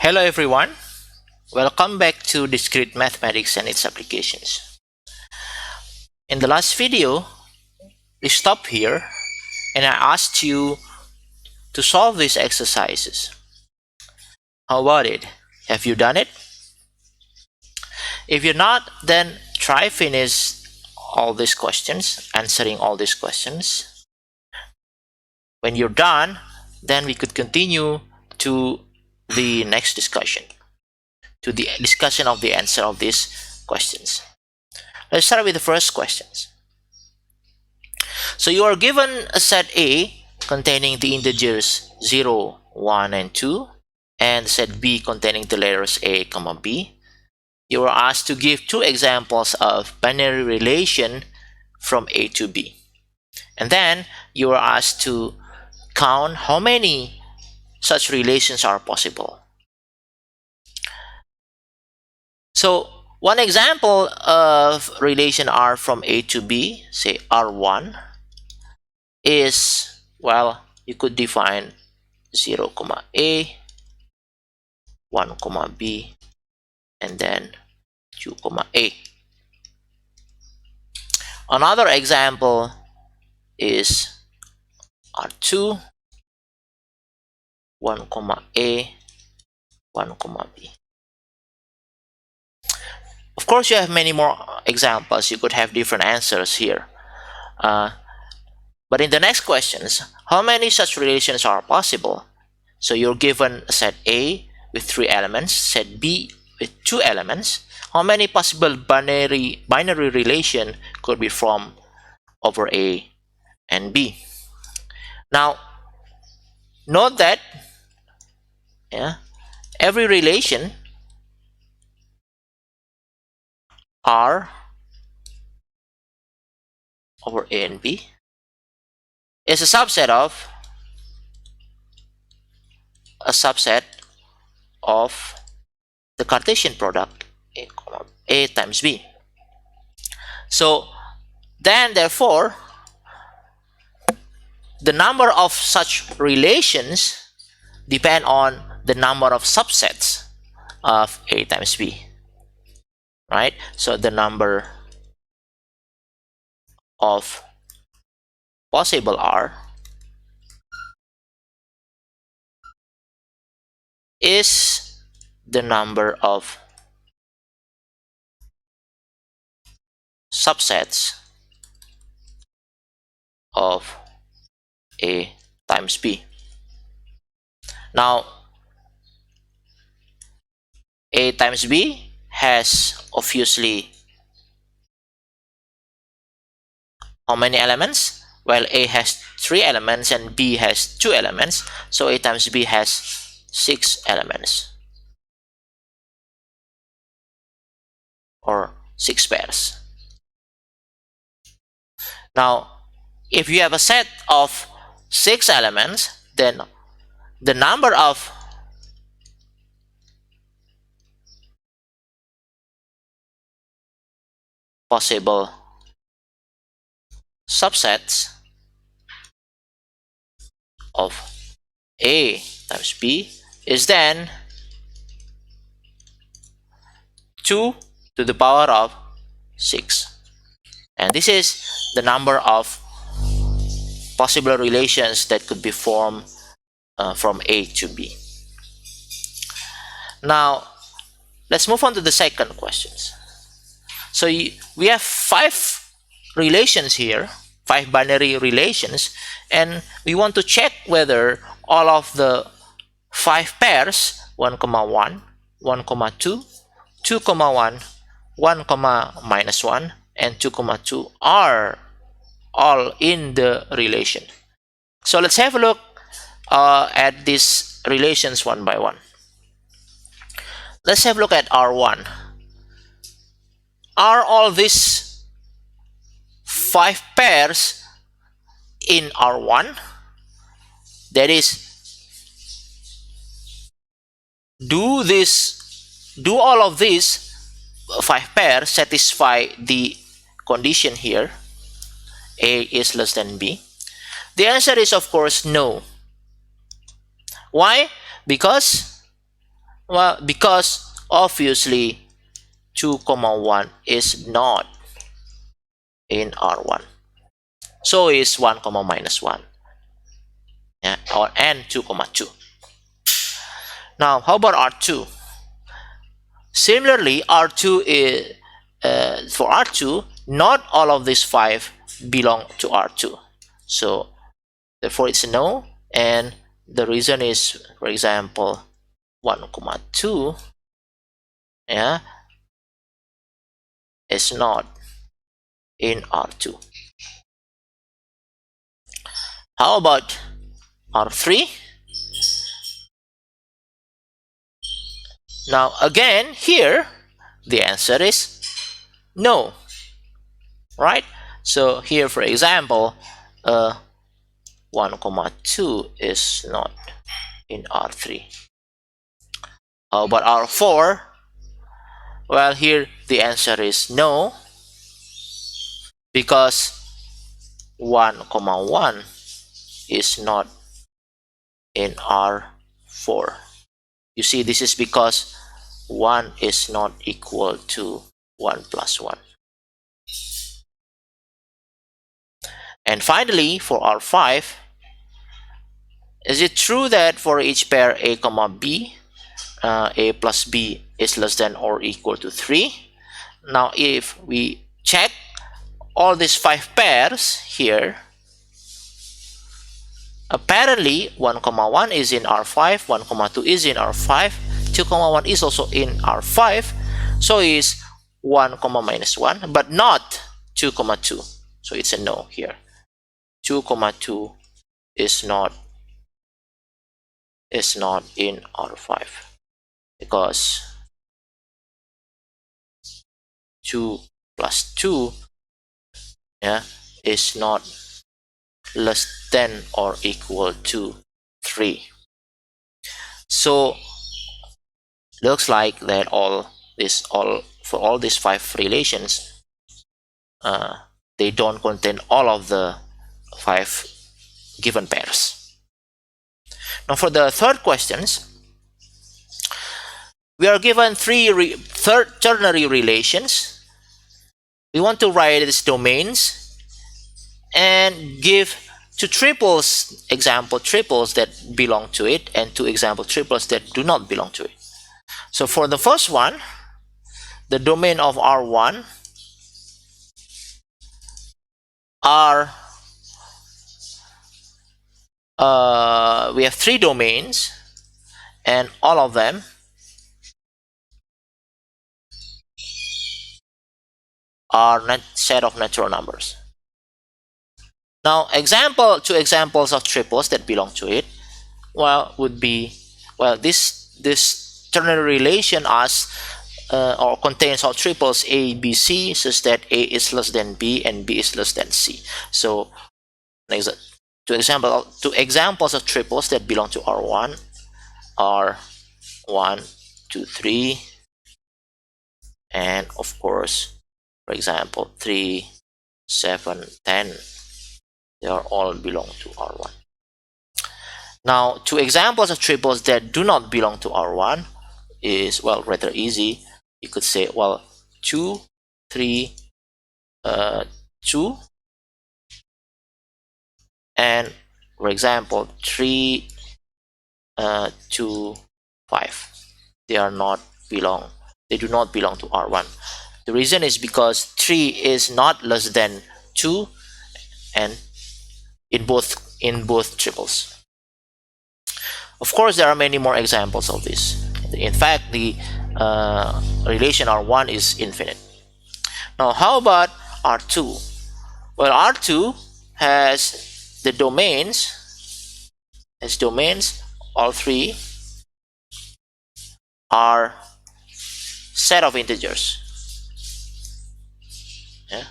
Hello everyone, welcome back to Discrete Mathematics and its applications. In the last video, we stopped here and I asked you to solve these exercises. How about it? Have you done it? If you're not, then try finish all these questions, answering all these questions. When you're done, then we could continue to the next discussion, to the discussion of the answer of these questions. Let's start with the first questions. So you are given a set A containing the integers 0, 1, and 2, and set B containing the letters A, B. You are asked to give two examples of binary relation from A to B. And then you are asked to count how many such relations are possible. So one example of relation R from A to B, say R1, is, well, you could define 0, A, 1, B, and then 2, A. Another example is R2, 1, A, 1, B. Of course, you have many more examples. You could have different answers here. But in the next questions, how many such relations are possible? So you're given set A with 3 elements, set B with 2 elements. How many possible binary relation could be formed over A and B? Now, note that every relation R over A and B is a subset of the Cartesian product A times B. So then, therefore, the number of such relations depend on the number of subsets of A times B, right? So the number of possible R is the number of subsets of A times B. Now, A times B has obviously how many elements? Well, A has 3 elements and B has 2 elements, so A times B has 6 elements, or 6 pairs. Now, if you have a set of 6 elements, then the number of possible subsets of A times B is then 2 to the power of 6. And this is the number of possible relations that could be formed from A to B. Now, let's move on to the second questions. So we have 5 relations here, 5 binary relations, and we want to check whether all of the 5 pairs 1, 1, 1, 2, 2, 1, 1, minus 1, and 2, 2 are all in the relation. So let's have a look at these relations one by one. Let's have a look at R1. Are all these 5 pairs in R1? That is, do all of these 5 pairs satisfy the condition here, A is less than B? The answer is, of course, no. Why? Because Well, because obviously 2 comma 1 is not in R1, so is 1 comma minus 1, yeah, or and 2 comma 2. Now how about R2? Similarly, R2 is for R2, not all of these 5 belong to R2, so therefore it's no. And the reason is, for example, 1 comma 2, yeah, is not in R2. How about R3? Now again, here the answer is no, right? So here, for example, 1 comma 2 is not in R3. How about R4? Well, here the answer is no, because 1 comma 1 is not in R4. You see, this is because 1 is not equal to 1 plus 1. And finally, for R5, is it true that for each pair A comma B, A plus B is less than or equal to 3? Now if we check all these 5 pairs here, apparently 1 comma 1 is in R5, 1 comma 2 is in R5, 2 comma 1 is also in R5, so is 1 comma minus 1, but not 2 comma 2, so it's a no here. 2 comma 2 is not in R5, because 2 plus 2, yeah, is not less than or equal to 3. So looks like that for all these 5 relations, they don't contain all of the 5 given pairs. Now for the third questions, we are given 3 ternary relations. We want to write its domains and give 2 triples, example triples that belong to it, and 2 example triples that do not belong to it. So for the first one, the domain of R1 are we have 3 domains, and all of them are set of natural numbers. Now 2 examples of triples that belong to it, well, would be, well, this ternary relation asks or contains all triples A, B, C, such that A is less than B and B is less than C. So 2 examples of triples that belong to R1 are 1, 2, 3, and of course, for example, 3, 7, 10. They are all belong to R1. Now 2 examples of triples that do not belong to R1 is, well, rather easy. You could say, well, 2, 3, 2, and for example 3, 2, 5. They do not belong to R1. The reason is because 3 is not less than 2, and in both triples. Of course, there are many more examples of this. In fact, the relation R1 is infinite. Now how about R2? Well, R2 has the domains, all 3 are set of integers. Yeah,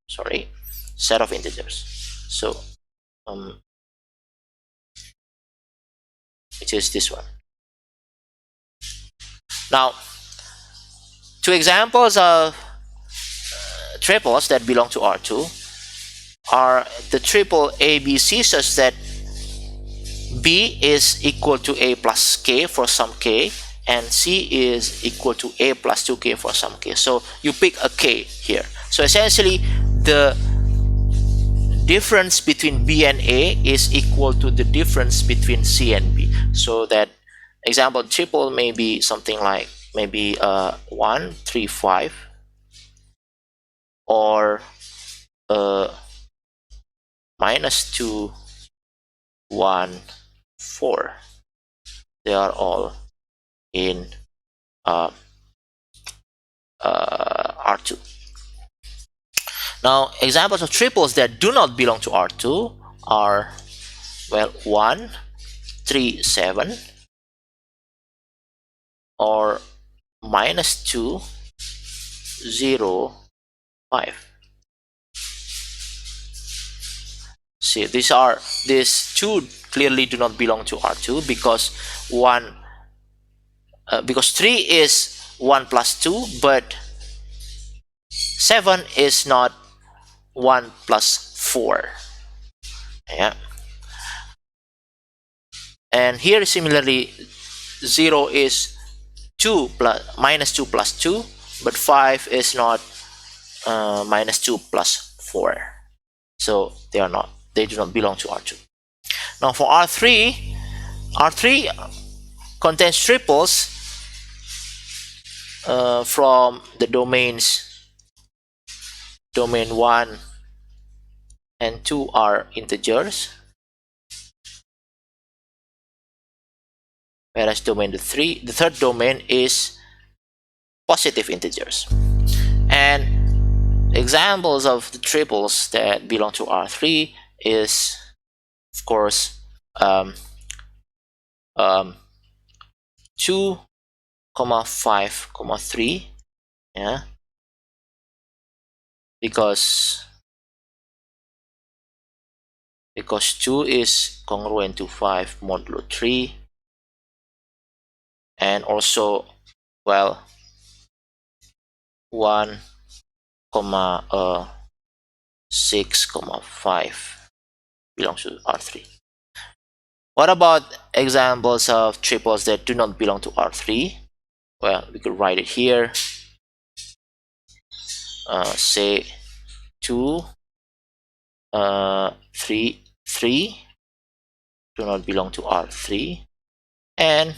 sorry, set of integers. So which is this one. Now 2 examples of triples that belong to R2 are the triple ABC, such that B is equal to A plus K for some K, and C is equal to A plus 2K for some K. So you pick a K here. So essentially the difference between B and A is equal to the difference between C and B. So that example triple may be something like maybe 1, 3, 5, or minus 2, 1, 4. They are all in R2. Now examples of triples that do not belong to R2 are, well, 1, 3, 7, or minus 2, 0, 5. See, these two clearly do not belong to R2 because because 3 is 1 plus 2, but 7 is not 1 plus 4. Yeah. And here similarly 0 is 2 plus minus 2 plus 2, but 5 is not minus 2 plus 4. So they do not belong to R2. Now for R3 contains triples from the domains domain 1 and 2 are integers, whereas the third domain is positive integers. And examples of the triples that belong to R3 is, of course, 2, 5, 3, yeah, because 2 is congruent to 5 modulo 3, and also, well, 1, 6, 5 belongs to R3. What about examples of triples that do not belong to R3? Well, we could write it here. Say 2, 3, 3 do not belong to R3, and,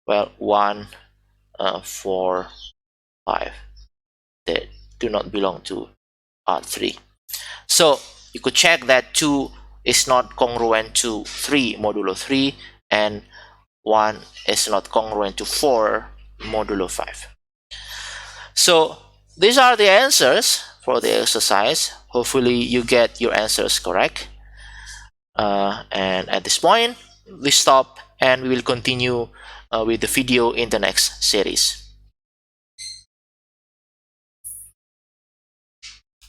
well, 1, 4, 5 that do not belong to R3. So you could check that 2 is not congruent to 3 modulo 3, and 1 is not congruent to 4 modulo 5. So these are the answers for the exercise. Hopefully you get your answers correct. And at this point we stop, and we will continue with the video in the next series.